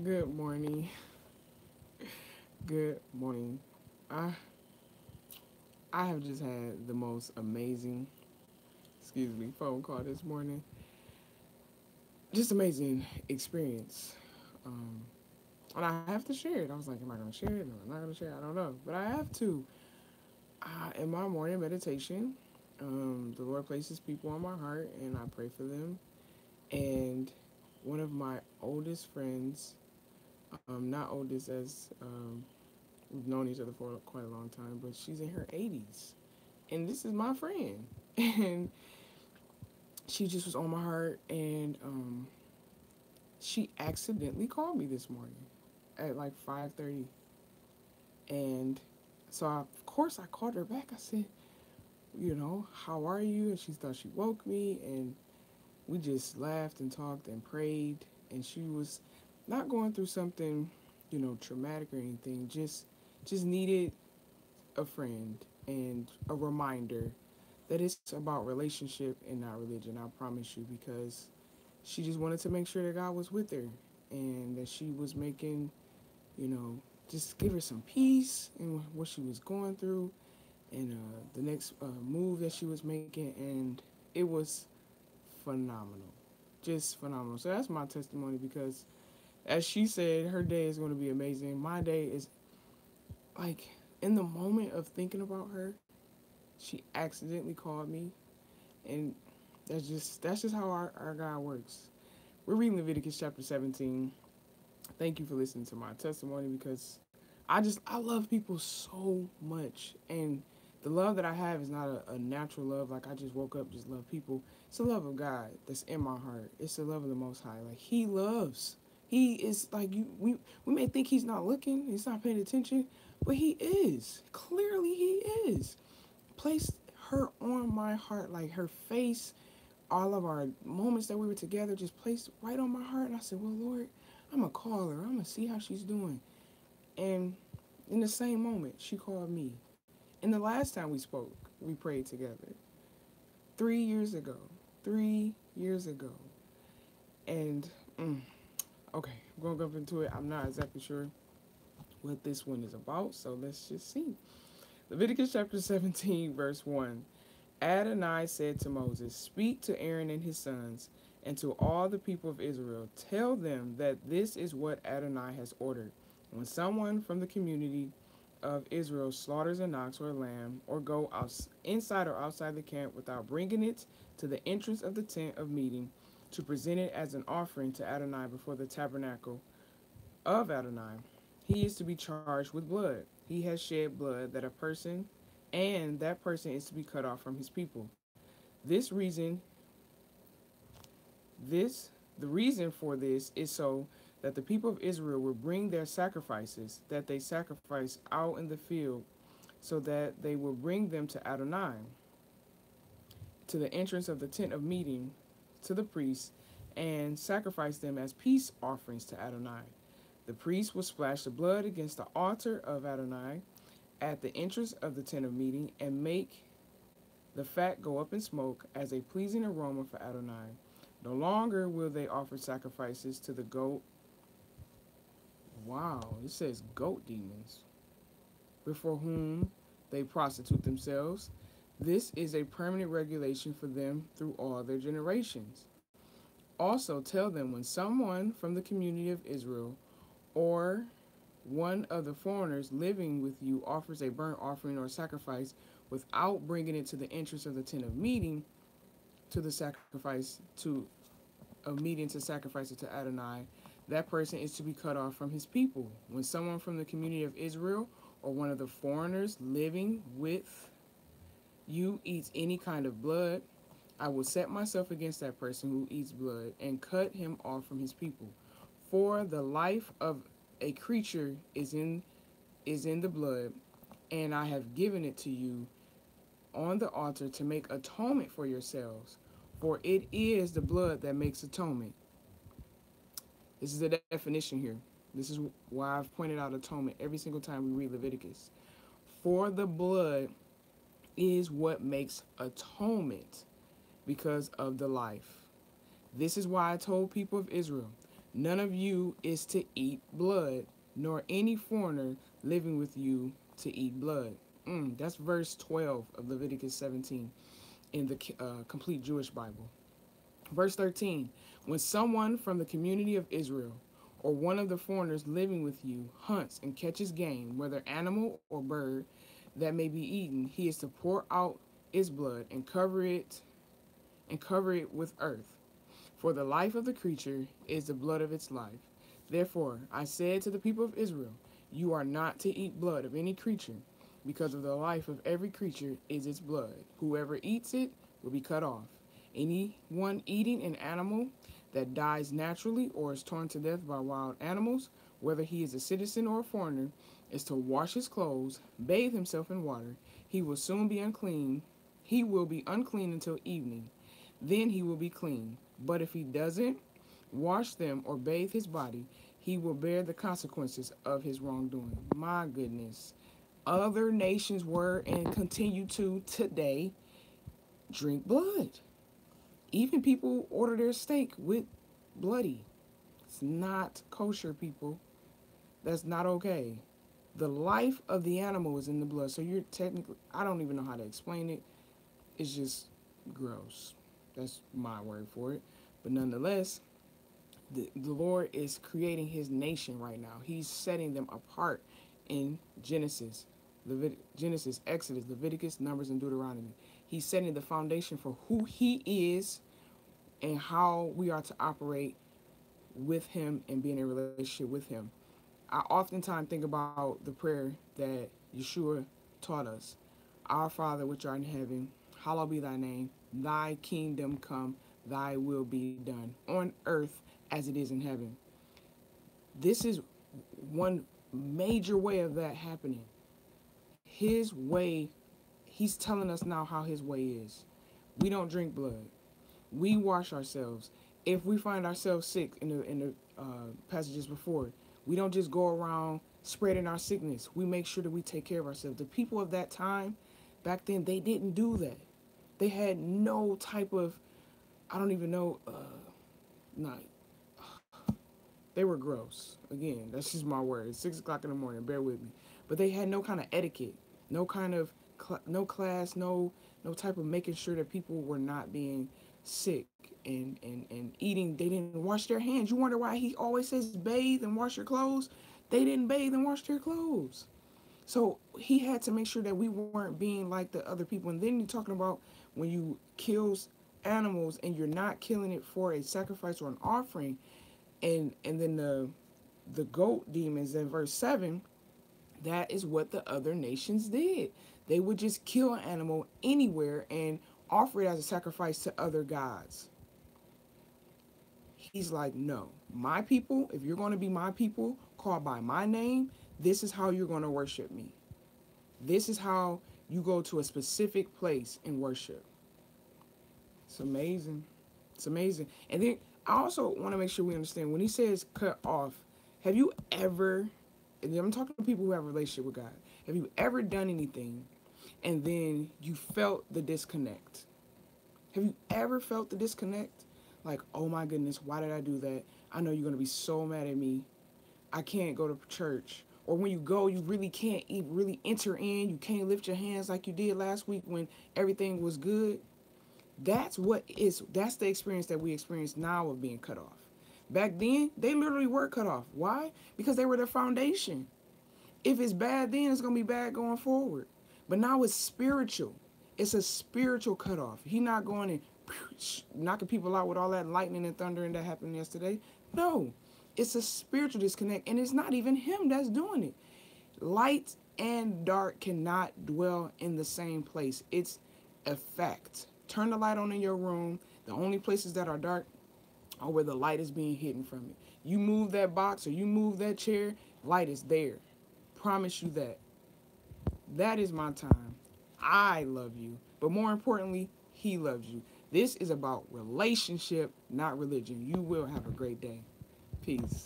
Good morning. Good morning. I I have just had the most amazing, phone call this morning. Just amazing experience. Um, and I have to share it. I was like, am I going to share it? No, I'm not going to share it. I don't know, but I have to. In my morning meditation, the Lord places people on my heart, and I pray for them. And one of my oldest friends, not oldest as we've known each other for quite a long time, but she's in her 80s. And this is my friend. And she just was on my heart. And she accidentally called me this morning at like 5:30. And so, of course, I called her back. I said, how are you? And she thought she woke me. And we just laughed and talked and prayed. And she was not going through something, traumatic or anything. Just needed a friend and a reminder that it's about relationship and not religion. I promise you, because she just wanted to make sure that God was with her and that she was making, you know, just give her some peace in what she was going through and the next move that she was making. And it was phenomenal. Just phenomenal. So that's my testimony because, as she said, her day is going to be amazing. My day is like in the moment of thinking about her, she accidentally called me, and that's just how our God works. We're reading Leviticus chapter 17. Thank you for listening to my testimony because I love people so much, and the love that I have is not a natural love. Like I just woke up just love people. It's the love of God that's in my heart. It's the love of the Most High. Like He loves. He is like you. We may think He's not looking. He's not paying attention, but He is. Clearly, He is. Placed her on my heart, like her face, all of our moments that we were together just placed right on my heart. And I said, well, Lord, I'm going to call her. I'm going to see how she's doing. And in the same moment, she called me. And the last time we spoke, we prayed together 3 years ago. 3 years ago. And, okay, I'm going to go into it. I'm not exactly sure what this one is about, so let's just see. Leviticus chapter 17, verse 1. Adonai said to Moses, speak to Aaron and his sons, and to all the people of Israel. Tell them that this is what Adonai has ordered. When someone from the community of Israel slaughters an ox or a lamb, or go inside or outside the camp without bringing it to the entrance of the tent of meeting, to present it as an offering to Adonai before the tabernacle of Adonai, he is to be charged with blood. He has shed blood that a person, and that person is to be cut off from his people. This reason, this the reason for this is so that the people of Israel will bring their sacrifices that they sacrifice out in the field, so that they will bring them to Adonai, to the entrance of the tent of meeting, to the priests, and sacrifice them as peace offerings to Adonai. The priest will splash the blood against the altar of Adonai at the entrance of the tent of meeting and make the fat go up in smoke as a pleasing aroma for Adonai. No longer will they offer sacrifices to the goat. Wow, it says goat demons, before whom they prostitute themselves. This is a permanent regulation for them through all their generations. Also, tell them when someone from the community of Israel or one of the foreigners living with you offers a burnt offering or sacrifice without bringing it to the entrance of the tent of meeting, to the sacrifice to a meeting to sacrifice it to Adonai, that person is to be cut off from his people. When someone from the community of Israel or one of the foreigners living with you eats any kind of blood, I will set myself against that person who eats blood and cut him off from his people. For the life of a creature is in the blood, and I have given it to you on the altar to make atonement for yourselves. For it is the blood that makes atonement. This is the definition here. This is why I've pointed out atonement every single time we read Leviticus. For the blood is what makes atonement because of the life. This is why I told people of Israel, None of you is to eat blood, nor any foreigner living with you to eat blood. That's verse 12 of Leviticus 17 in the complete Jewish Bible. Verse 13, when someone from the community of Israel or one of the foreigners living with you hunts and catches game, whether animal or bird, that may be eaten, he is to pour out its blood and cover it with earth. For the life of the creature is the blood of its life. Therefore I said to the people of Israel, you are not to eat blood of any creature, because of the life of every creature is its blood. Whoever eats it will be cut off. Anyone eating an animal that dies naturally or is torn to death by wild animals, whether he is a citizen or a foreigner, is to wash his clothes, bathe himself in water. He will soon be unclean. He will be unclean until evening. Then he will be clean. But if he doesn't wash them or bathe his body, he will bear the consequences of his wrongdoing. My goodness. Other nations were and continue to today drink blood. Even people order their steak with bloody. It's not kosher, people. That's not okay. The life of the animal is in the blood. So you're technically, I don't even know how to explain it. It's just gross. That's my word for it. But nonetheless, the Lord is creating his nation right now. He's setting them apart in Genesis, Exodus, Leviticus, Numbers, and Deuteronomy. He's setting the foundation for who he is and how we are to operate with him and be in a relationship with him. I oftentimes think about the prayer that Yeshua taught us. Our Father which art in heaven, hallowed be thy name. Thy kingdom come, thy will be done on earth as it is in heaven. This is one major way of that happening. His way, he's telling us now how his way is. We don't drink blood. We wash ourselves. If we find ourselves sick in the passages before, we don't just go around spreading our sickness. We make sure that we take care of ourselves. The people of that time, back then, they didn't do that. They had no type of, I don't even know, not. They were gross. Again, that's just my word. It's 6 o'clock in the morning. Bear with me. But they had no kind of etiquette, no kind of, no class, no type of making sure that people were not being sick and eating. They didn't wash their hands. You wonder why he always says bathe and wash your clothes? They didn't bathe and wash their clothes. So he had to make sure that we weren't being like the other people. And then you're talking about when you kill animals and you're not killing it for a sacrifice or an offering. And then the goat demons in verse 7, that is what the other nations did. They would just kill an animal anywhere and offer it as a sacrifice to other gods. He's like, no, my people, if you're going to be my people, called by my name, this is how you're going to worship me. This is how you go to a specific place and worship. It's amazing. It's amazing. And then I also want to make sure we understand when he says cut off, have you ever, and I'm talking to people who have a relationship with God, have you ever done anything and then you felt the disconnect? Have you ever felt the disconnect? Like, oh my goodness, why did I do that? I know you're going to be so mad at me. I can't go to church. Or when you go, you really can't really enter in. You can't lift your hands like you did last week when everything was good. That's the experience that we experience now of being cut off. Back then, they literally were cut off. Why? Because they were the foundation. If it's bad then, it's going to be bad going forward. But now it's spiritual. It's a spiritual cutoff. He's not going and knocking people out with all that lightning and thunder and that happened yesterday. No, it's a spiritual disconnect, and it's not even him that's doing it. Light and dark cannot dwell in the same place. It's a fact. Turn the light on in your room. The only places that are dark are where the light is being hidden from it. You move that box or you move that chair, light is there. Promise you that. That is my time. I love you. But more importantly, he loves you. This is about relationship, not religion. You will have a great day. Peace.